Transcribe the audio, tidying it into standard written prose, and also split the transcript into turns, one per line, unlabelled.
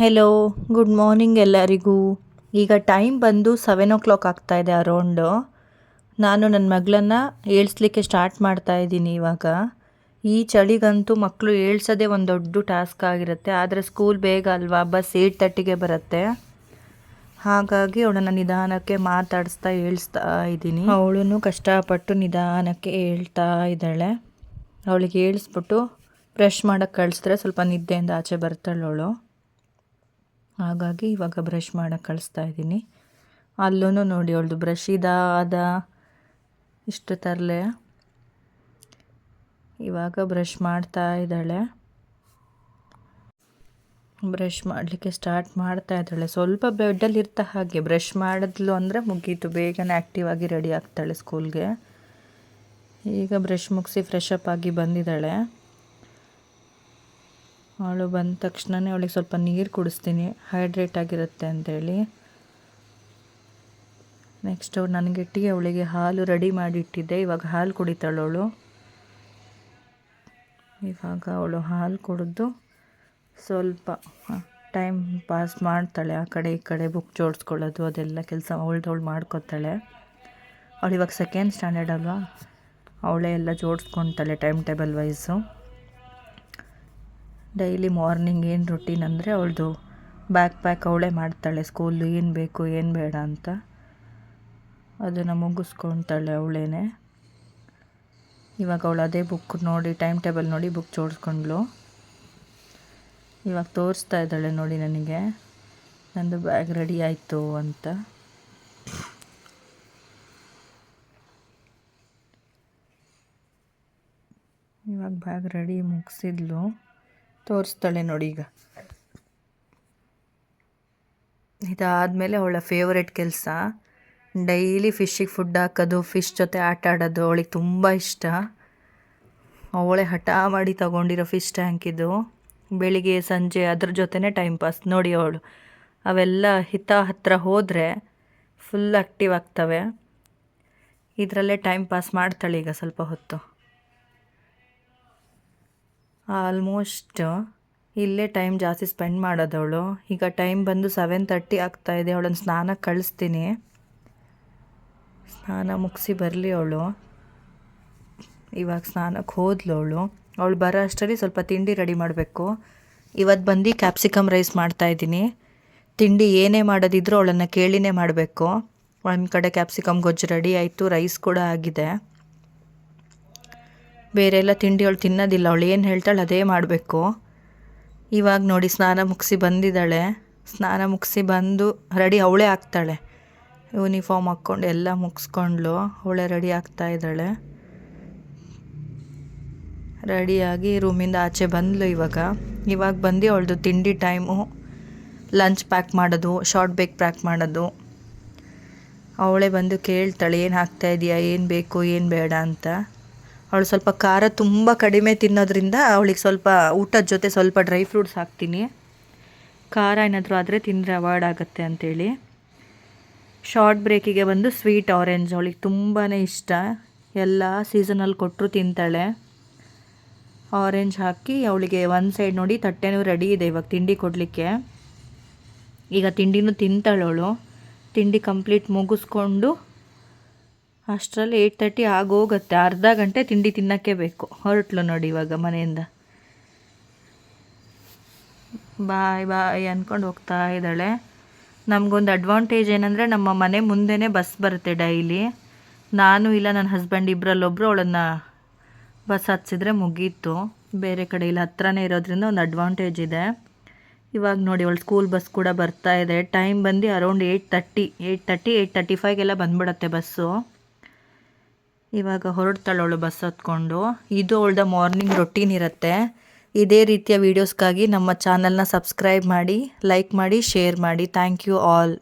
Hello, good morning ಎಲ್ಲರಿಗೂ. ಈಗ time ಬಂದು 7 o'clock ಆಗ್ತಾಯಿದೆ ಅರೌಂಡು. ನಾನು ನನ್ನ ಮಗಳನ್ನು ಏಳಿಸ್ಲಿಕ್ಕೆ ಸ್ಟಾರ್ಟ್ ಮಾಡ್ತಾ ಇದ್ದೀನಿ ಇವಾಗ. ಈ ಚಳಿಗಂತೂ ಮಕ್ಕಳು ಏಳ್ಸೋದೇ ಒಂದು ದೊಡ್ಡ ಟಾಸ್ಕ್ ಆಗಿರುತ್ತೆ. ಆದರೆ ಸ್ಕೂಲ್ ಬೇಗ ಅಲ್ವಾ, ಬಸ್ 8:30ಗೆ ಬರುತ್ತೆ. ಹಾಗಾಗಿ ಅವಳನ್ನು ನಿಧಾನಕ್ಕೆ ಮಾತಾಡಿಸ್ತಾ ಏಳಿಸ್ತಾ ಇದ್ದೀನಿ. ಅವಳನ್ನು ಕಷ್ಟಪಟ್ಟು ನಿಧಾನಕ್ಕೆ ಹೇಳ್ತಾ ಇದ್ದಾಳೆ. ಅವಳಿಗೆ ಏಳಿಸ್ಬಿಟ್ಟು ಬ್ರಷ್ ಮಾಡೋಕ್ಕೆ ಕಳಿಸಿದ್ರೆ ಸ್ವಲ್ಪ ನಿದ್ದೆಯಿಂದ ಆಚೆ ಬರ್ತಾಳೆ ಅವಳು. ಹಾಗಾಗಿ ಇವಾಗ ಬ್ರಷ್ ಮಾಡೋಕ್ಕೆ ಕಳಿಸ್ತಾ ಇದ್ದೀನಿ. ಅಲ್ಲೂ ನೋಡಿ ಅವಳದು ಬ್ರಷ್ ಇದಾದ ಇಷ್ಟು ತರಲೆ ಇವಾಗ ಬ್ರಷ್ ಮಾಡ್ತಾ ಇದ್ದಾಳೆ. ಬ್ರಷ್ ಮಾಡಲಿಕ್ಕೆ ಸ್ಟಾರ್ಟ್ ಮಾಡ್ತಾ ಇದ್ದಾಳೆ. ಸ್ವಲ್ಪ ಬೆಡ್ಡಲ್ಲಿ ಇರ್ತಾ ಹಾಗೆ ಬ್ರಷ್ ಮಾಡಿದ್ಲು ಅಂದರೆ ಮುಗೀತು, ಬೇಗನೆ ಆ್ಯಕ್ಟಿವ್ ಆಗಿ ರೆಡಿ ಆಗ್ತಾಳೆ ಸ್ಕೂಲ್ಗೆ. ಈಗ ಬ್ರಷ್ ಮುಗಿಸಿ ಫ್ರೆಶ್ ಅಪ್ ಆಗಿ ಬಂದಿದ್ದಾಳೆ. ಅವಳು ಬಂದ ತಕ್ಷಣವೇ ಅವಳಿಗೆ ಸ್ವಲ್ಪ ನೀರು ಕುಡಿಸ್ತೀನಿ, ಹೈಡ್ರೇಟ್ ಆಗಿರುತ್ತೆ ಅಂಥೇಳಿ. ನೆಕ್ಸ್ಟ್ ನನಗಿಟ್ಟಿಗೆ ಅವಳಿಗೆ ಹಾಲು ರೆಡಿ ಮಾಡಿಟ್ಟಿದ್ದೆ. ಇವಾಗ ಹಾಲು ಕುಡಿತಾಳೆ ಅವಳು. ಇವಾಗ ಅವಳು ಹಾಲು ಕುಡಿದು ಸ್ವಲ್ಪ ಟೈಮ್ ಪಾಸ್ ಮಾಡ್ತಾಳೆ. ಆ ಕಡೆ ಈ ಕಡೆ ಬುಕ್ ಜೋಡಿಸ್ಕೊಳ್ಳೋದು ಅದೆಲ್ಲ ಕೆಲಸ ಅವಳು ಮಾಡ್ಕೊತಾಳೆ. ಅವಳು ಇವಾಗ 2nd ಸ್ಟ್ಯಾಂಡರ್ಡ್ ಅಲ್ವಾ, ಅವಳೇ ಎಲ್ಲ ಜೋಡಿಸ್ಕೊತಾಳೆ time table wise. Daily morning ಏನು ರುಟೀನ್ ಅಂದರೆ ಅವಳದು ಬ್ಯಾಕ್ ಪ್ಯಾಕ್ ಅವಳೇ ಮಾಡ್ತಾಳೆ. ಸ್ಕೂಲು ಏನು ಬೇಕು ಏನು ಬೇಡ ಅಂತ ಅದನ್ನು ಮುಗಿಸ್ಕೊತಾಳೆ ಅವಳೇನೆ. ಇವಾಗ ಅವಳು ಅದೇ ಬುಕ್ ನೋಡಿ, ಟೈಮ್ ಟೇಬಲ್ ನೋಡಿ ಬುಕ್ ಜೋಡಿಸ್ಕೊಂಡ್ಳು. ಇವಾಗ ತೋರಿಸ್ತಾ ಇದ್ದಾಳೆ ನೋಡಿ ನನಗೆ, ನಂದು ಬ್ಯಾಗ್ ರೆಡಿ ಆಯಿತು ಅಂತ. ಇವಾಗ ಬ್ಯಾಗ್ ರೆಡಿ ಮುಗಿಸಿದ್ಲು, ತೋರಿಸ್ತಾಳೆ ನೋಡಿ. ಈಗ ಇದಾದಮೇಲೆ ಅವಳ ಫೇವ್ರೆಟ್ ಕೆಲಸ ಡೈಲಿ ಫಿಶ್ಶಿಗೆ ಫುಡ್ ಹಾಕೋದು, ಫಿಶ್ ಜೊತೆ ಆಟ ಆಡೋದು. ಅವಳಿಗೆ ತುಂಬ ಇಷ್ಟ. ಅವಳೇ ಹಠ ಮಾಡಿ ತಗೊಂಡಿರೋ ಫಿಶ್ ಟ್ಯಾಂಕ್ ಇದು. ಬೆಳಿಗ್ಗೆ ಸಂಜೆ ಅದ್ರ ಜೊತೆನೇ ಟೈಮ್ ಪಾಸ್ ನೋಡಿ. ಅವಳು ಅವೆಲ್ಲ ಹತ್ರ ಹೋದರೆ ಫುಲ್ ಆ್ಯಕ್ಟಿವ್ ಆಗ್ತವೆ. ಇದರಲ್ಲೇ ಟೈಮ್ ಪಾಸ್ ಮಾಡ್ತಾಳೆ ಈಗ ಸ್ವಲ್ಪ ಹೊತ್ತು. ಆಲ್ಮೋಸ್ಟ್ ಇಲ್ಲೇ ಟೈಮ್ ಜಾಸ್ತಿ ಸ್ಪೆಂಡ್ ಮಾಡೋದವಳು. ಈಗ ಟೈಮ್ ಬಂದು 7:30 ಆಗ್ತಾಯಿದೆ. ಅವಳನ್ನು ಸ್ನಾನಕ್ಕೆ ಕಳಿಸ್ತೀನಿ. ಸ್ನಾನ ಮುಗಿಸಿ ಬರಲಿ ಅವಳು. ಇವಾಗ ಸ್ನಾನಕ್ಕೆ ಹೋದ್ಲು ಅವಳು. ಅವಳು ಬರೋ ಅಷ್ಟರಲ್ಲಿ ಸ್ವಲ್ಪ ತಿಂಡಿ ರೆಡಿ ಮಾಡಬೇಕು. ಇವತ್ತು ಬಂದು ಕ್ಯಾಪ್ಸಿಕಮ್ ರೈಸ್ ಮಾಡ್ತಾಯಿದ್ದೀನಿ. ತಿಂಡಿ ಏನೇ ಮಾಡೋದಿದ್ರೂ ಅವಳನ್ನು ಕೇಳಿನೇ ಮಾಡಬೇಕು. ಒಂದು ಕಡೆ ಕ್ಯಾಪ್ಸಿಕಮ್ ಗೊಜ್ಜು ರೆಡಿ ಆಯಿತು, ರೈಸ್ ಕೂಡ ಆಗಿದೆ. ಬೇರೆ ಎಲ್ಲ ತಿಂಡಿ ಅವಳು ತಿನ್ನೋದಿಲ್ಲ, ಅವಳು ಏನು ಹೇಳ್ತಾಳೆ ಅದೇ ಮಾಡಬೇಕು. ಇವಾಗ ನೋಡಿ ಸ್ನಾನ ಮುಗಿಸಿ ಬಂದಿದ್ದಾಳೆ. ಸ್ನಾನ ಮುಗಿಸಿ ಬಂದು ರೆಡಿ ಅವಳೇ ಆಗ್ತಾಳೆ. ಯೂನಿಫಾರ್ಮ್ ಹಾಕ್ಕೊಂಡು ಎಲ್ಲ ಮುಗಿಸ್ಕೊಂಡ್ಳು, ಅವಳೇ ರೆಡಿ ಆಗ್ತಾ ಇದ್ದಾಳೆ. ರೆಡಿಯಾಗಿ ರೂಮಿಂದ ಆಚೆ ಬಂದಳು. ಇವಾಗ ಬಂದು ಅವಳದು ತಿಂಡಿ ಟೈಮು. ಲಂಚ್ ಪ್ಯಾಕ್ ಮಾಡೋದು, ಶಾರ್ಟ್ ಬೇಕ್ ಪ್ಯಾಕ್ ಮಾಡೋದು. ಅವಳೇ ಬಂದು ಕೇಳ್ತಾಳೆ ಏನು ಹಾಕ್ತಾಯಿದೀಯಾ, ಏನು ಬೇಕು ಏನು ಬೇಡ ಅಂತ. ಅವಳು ಸ್ವಲ್ಪ ಖಾರ ತುಂಬ ಕಡಿಮೆ ತಿನ್ನೋದ್ರಿಂದ ಅವಳಿಗೆ ಸ್ವಲ್ಪ ಊಟದ ಜೊತೆ ಸ್ವಲ್ಪ ಡ್ರೈ ಫ್ರೂಟ್ಸ್ ಹಾಕ್ತೀನಿ. ಖಾರ ಏನಾದರೂ ಆದರೆ ತಿಂದರೆ ಅವಾಯ್ಡ್ ಆಗುತ್ತೆ ಅಂಥೇಳಿ. ಶಾರ್ಟ್ ಬ್ರೇಕಿಗೆ ಬಂದು ಸ್ವೀಟ್ ಆರೆಂಜ್ ಅವಳಿಗೆ ತುಂಬಾ ಇಷ್ಟ. ಎಲ್ಲ ಸೀಸನಲ್ಲಿ ಕೊಟ್ಟರು ತಿಂತಾಳೆ. ಆರೆಂಜ್ ಹಾಕಿ ಅವಳಿಗೆ ಒಂದು ಸೈಡ್ ನೋಡಿ ತಟ್ಟೆನೂ ರೆಡಿ ಇದೆ ಇವಾಗ ತಿಂಡಿ ಕೊಡಲಿಕ್ಕೆ. ಈಗ ತಿಂಡಿನೂ ತಿಂತಾಳೆ ಅವಳು. ತಿಂಡಿ ಕಂಪ್ಲೀಟ್ ಮುಗಿಸ್ಕೊಂಡು ಅಷ್ಟರಲ್ಲಿ 8:30 ಆಗೋಗುತ್ತೆ. ಅರ್ಧ ಗಂಟೆ ತಿಂಡಿ ತಿನ್ನೋಕ್ಕೆ ಬೇಕು. ಹೊರಟ್ಲು ನೋಡಿ ಇವಾಗ ಮನೆಯಿಂದ. ಬಾಯ್ ಬಾಯ್ ಅಂದ್ಕೊಂಡು ಹೋಗ್ತಾ ಇದ್ದಾಳೆ. ನಮಗೊಂದು ಅಡ್ವಾಂಟೇಜ್ ಏನಂದರೆ ನಮ್ಮ ಮನೆ ಮುಂದೆನೇ ಬಸ್ ಬರುತ್ತೆ ಡೈಲಿ. ನಾನು ಇಲ್ಲ ನನ್ನ ಹಸ್ಬೆಂಡ್ ಇಬ್ಬರಲ್ಲೊಬ್ಬರು ಅವಳನ್ನು ಬಸ್ ಹತ್ತಿಸಿದ್ರೆ ಮುಗೀತು. ಬೇರೆ ಕಡೆ ಇಲ್ಲ, ಹತ್ರನೇ ಇರೋದ್ರಿಂದ ಒಂದು ಅಡ್ವಾಂಟೇಜ್ ಇದೆ. ಇವಾಗ ನೋಡಿ ಅವಳು ಸ್ಕೂಲ್ ಬಸ್ ಕೂಡ ಬರ್ತಾ ಇದೆ. ಟೈಮ್ ಬಂದು ಅರೌಂಡ್ 8:35 ಬಂದ್ಬಿಡತ್ತೆ ಬಸ್ಸು. ಇವಾಗ ಹೊರಡ್ತಾಳೆ ಅವಳು ಬಸ್ ಹತ್ಕೊಂಡು. ಇದು ಅವಳದ ಮಾರ್ನಿಂಗ್ ರೊಟೀನ್ ಇರುತ್ತೆ. ಇದೇ ರೀತಿಯ ವೀಡಿಯೋಸ್ಗಾಗಿ ನಮ್ಮ ಚಾನಲ್ನ ಸಬ್ಸ್ಕ್ರೈಬ್ ಮಾಡಿ, ಲೈಕ್ ಮಾಡಿ, ಶೇರ್ ಮಾಡಿ. Thank you all.